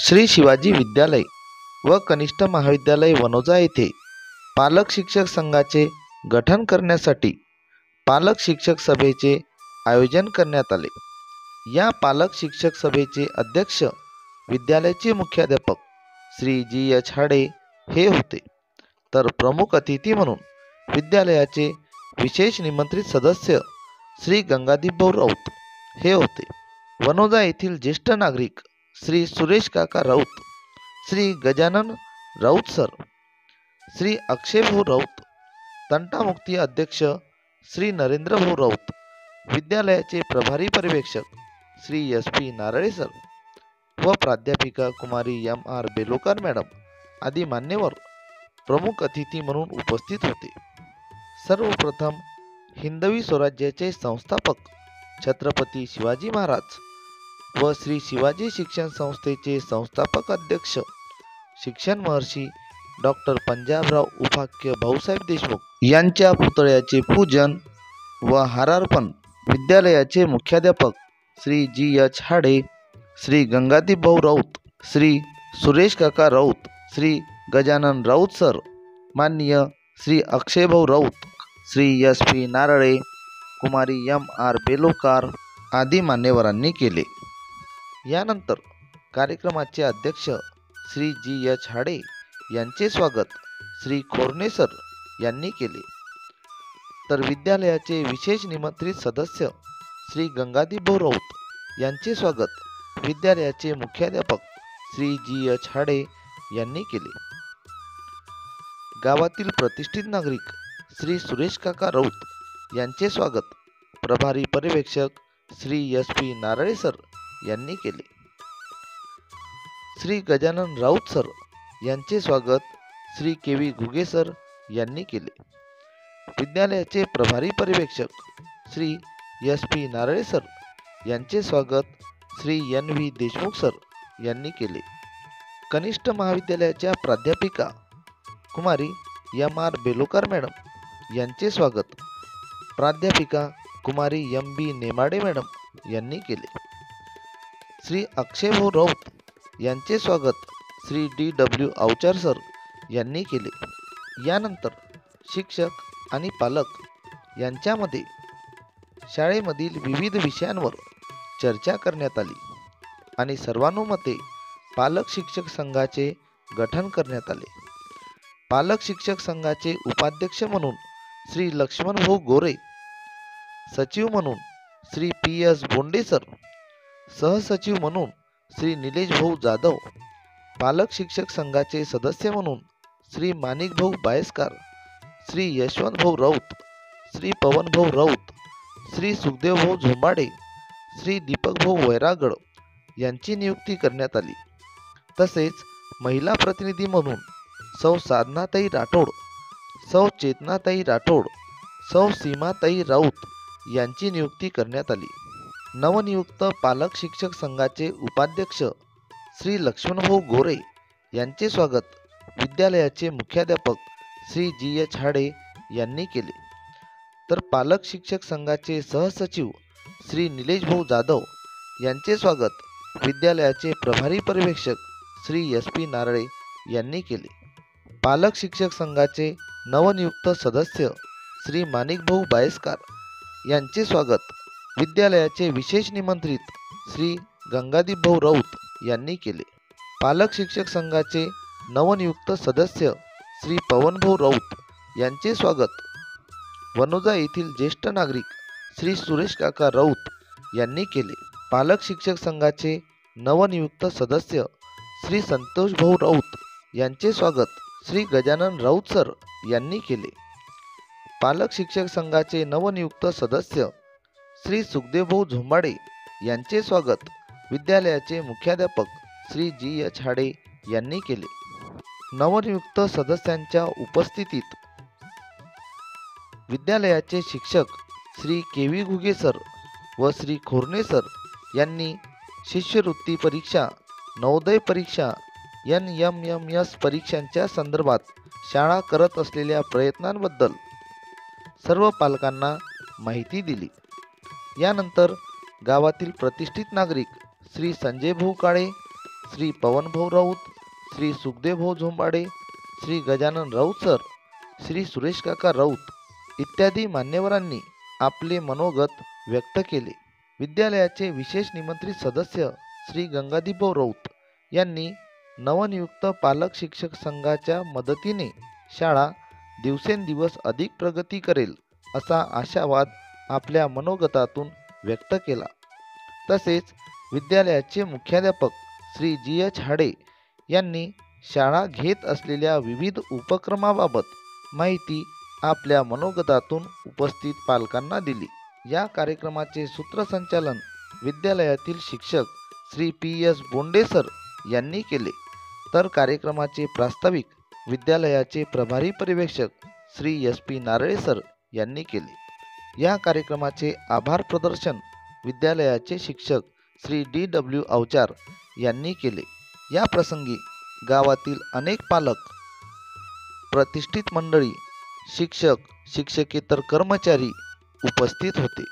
श्री शिवाजी विद्यालय व कनिष्ठ महाविद्यालय वनोजा येथे पालक शिक्षक संघाचे गठन करण्यासाठी पालक शिक्षक सभेचे आयोजन करण्यात आले। या पालक शिक्षक सभेचे अध्यक्ष विद्यालयाचे मुख्याध्यापक श्री जी.एच. हाडे हे होते, तर प्रमुख अतिथी म्हणून विद्यालयाचे विशेष निमंत्रित सदस्य श्री गंगादीपभाऊ राऊत हे होते। वनोजा येथील ज्येष्ठ नागरिक श्री सुरेश काका राऊत, श्री गजानन राऊत सर, श्री अक्षयभाऊ राऊत, तंटामुक्ती अध्यक्ष श्री नरेंद्रभाऊ राऊत, विद्यालयाचे प्रभारी पर्यवेक्षक श्री एस.पी. नारळे सर व प्राध्यापिका कुमारी एम.आर. बेलोकार मॅडम आदी मान्यवर प्रमुख अतिथी म्हणून उपस्थित होते। सर्वप्रथम हिंदवी स्वराज्याचे संस्थापक छत्रपती शिवाजी महाराज व श्री शिवाजी शिक्षण संस्थेचे संस्थापक अध्यक्ष शिक्षण महर्षी डॉक्टर पंजाबराव उपाख्य भाऊसाहेब देशमुख यांच्या पुतळ्याचे पूजन व हारार्पण विद्यालयाचे मुख्याध्यापक श्री जी.एच. हाडे, श्री गंगादीपभाऊ राऊत, श्री सुरेश काका राऊत, श्री गजानन राऊत सर, माननीय श्री अक्षयभाऊ राऊत, श्री एस.पी. नारळे, कुमारी एम.आर. बेलोकार आदी मान्यवरांनी केले। यानंतर कार्यक्रमाचे अध्यक्ष श्री जी.एच. हाडे यांचे स्वागत श्री खोरणे सर यांनी केले, तर विद्यालयाचे विशेष निमंत्रित सदस्य श्री गंगादीपभाऊ राऊत यांचे स्वागत विद्यालयाचे मुख्याध्यापक श्री जी.एच. हाडे यांनी केले। गावातील प्रतिष्ठित नागरिक श्री सुरेश काका राऊत यांचे स्वागत प्रभारी पर्यवेक्षक श्री एस.पी. नारळे सर यांनी केले। श्री गजानन राऊत सर यांचे स्वागत श्री के.व्ही. घुगे सर यांनी केले। विद्यालयाचे प्रभारी पर्यवेक्षक श्री एस.पी. नारळे सर यांचे स्वागत श्री एन.व्ही. देशमुख सर यांनी केले। कनिष्ठ महाविद्यालयाच्या प्राध्यापिका कुमारी एम.आर. बेलोकार मॅडम यांचे स्वागत प्राध्यापिका कुमारी एम.बी. नेमाडे मॅडम यांनी केले। श्री अक्षयभाऊ राऊत यांचे स्वागत श्री डी.डब्ल्यू. अवचार सर यांनी केले। यानंतर शिक्षक आणि पालक यांच्यामध्ये शाळेमधील विविध विषयांवर चर्चा करण्यात आली आणि सर्वानुमते पालक शिक्षक संघाचे गठन करण्यात आले। पालक शिक्षक संघाचे उपाध्यक्ष म्हणून श्री लक्ष्मणभाऊ गोरे, सचिव म्हणून श्री पी.एस. बोंडे सर, सहसचिव म्हणून श्री निलेशभाऊ जाधव, पालक शिक्षक संघाचे सदस्य म्हणून श्री माणिकभाऊ बायस्कार, श्री यशवंतभाऊ राऊत, श्री पवनभाऊ राऊत, श्री सुखदेवभाऊ झोंबाडे, श्री दीपकभाऊ वैरागड यांची नियुक्ती करण्यात आली। तसेच महिला प्रतिनिधी म्हणून सौ साधनाताई राठोड, सौ चेतनाताई राठोड, सौ सीमाताई राऊत यांची नियुक्ती करण्यात आली। नवनियुक्त पालक शिक्षक संघाचे उपाध्यक्ष श्री लक्ष्मणभाऊ गोरे यांचे स्वागत विद्यालयाचे मुख्याध्यापक श्री जी.एच. हाडे यांनी केले, तर पालक शिक्षक संघाचे सहसचिव श्री निलेशभाऊ जाधव यांचे स्वागत विद्यालयाचे प्रभारी पर्यवेक्षक श्री एस.पी. नारळे यांनी केले। पालक शिक्षक संघाचे नवनियुक्त सदस्य श्री माणिकभाऊ बायस्कार यांचे स्वागत विद्यालयाचे विशेष निमंत्रित श्री गंगादीपभाऊ राऊत यांनी केले। पालक शिक्षक संघाचे नवनियुक्त सदस्य श्री पवनभाऊ राऊत यांचे स्वागत वनोजा येथील ज्येष्ठ नागरिक श्री सुरेश काका राऊत यांनी केले। पालक शिक्षक संघाचे नवनियुक्त सदस्य श्री संतोषभाऊ राऊत यांचे स्वागत श्री गजानन राऊत सर यांनी केले। पालक शिक्षक संघाचे नवनियुक्त सदस्य श्री सुखदेवभाऊ झोंबाडे यांचे स्वागत विद्यालयाचे मुख्याध्यापक श्री जी.एच. हाडे यांनी केले। नवनियुक्त सदस्यांच्या उपस्थितीत विद्यालयाचे शिक्षक श्री के.व्ही. घुगे सर व श्री खोरणे सर यांनी शिष्यवृत्ती परीक्षा, नवोदय परीक्षा, NMMS परीक्षांच्या संदर्भात शाळा करत असलेल्या प्रयत्नांबद्दल सर्व पालकांना माहिती दिली। यानंतर गावातील प्रतिष्ठित नागरिक श्री संजयभाऊ काळे, श्री पवनभाऊ राऊत, श्री सुखदेवभाऊ झोंबाडे, श्री गजानन राऊत सर, श्री सुरेश काका राऊत इत्यादी मान्यवरांनी आपले मनोगत व्यक्त केले. विद्यालयाचे विशेष निमंत्रित सदस्य श्री गंगादीपभाऊ राऊत यांनी नवनियुक्त पालक शिक्षक संघाच्या मदतीने शाळा दिवसेंदिवस अधिक प्रगती करेल असा आशावाद आपल्या मनोगतातून व्यक्त केला. तसेच विद्यालयाचे मुख्याध्यापक श्री जी.एच. हाडे यांनी शाळा घेत असलेल्या विविध उपक्रमाबाबत माहिती आपल्या मनोगतातून उपस्थित पालकांना दिली. या कार्यक्रमाचे सूत्रसंचालन विद्यालयातील शिक्षक श्री पी.एस. बोंडे सर यांनी केले, तर कार्यक्रमाचे प्रास्ताविक विद्यालयाचे प्रभारी पर्यवेक्षक श्री एस.पी. नारळे सर यांनी केले. या कार्यक्रमाचे आभार प्रदर्शन विद्यालयाचे शिक्षक श्री डी.डब्ल्यू. अवचार यांनी केले. या प्रसंगी गावातील अनेक पालक, प्रतिष्ठित मंडळी, शिक्षक, शिक्षकेतर कर्मचारी उपस्थित होते.